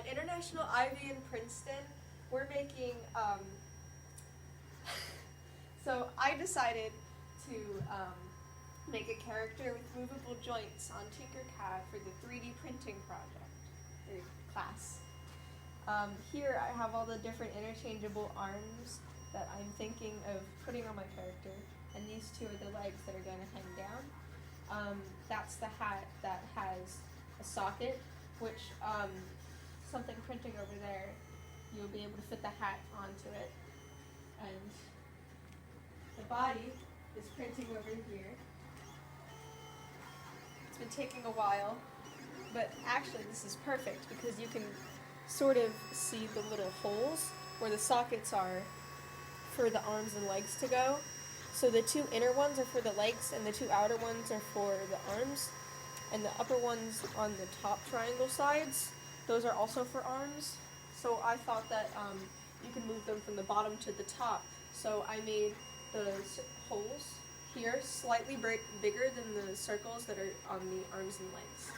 At International Ivy in Princeton, we're making, so I decided to make a character with movable joints on Tinkercad for the 3D printing project, or class. Here I have all the different interchangeable arms that I'm thinking of putting on my character, and these two are the legs that are going to hang down. That's the hat that has a socket, which something printing over there, you'll be able to fit the hat onto it. And the body is printing over here. It's been taking a while, but actually this is perfect because you can sort of see the little holes where the sockets are for the arms and legs to go. So the two inner ones are for the legs and the two outer ones are for the arms. And the upper ones on the top triangle sides, those are also for arms. So I thought that you can move them from the bottom to the top. So I made the holes here slightly bigger than the circles that are on the arms and legs.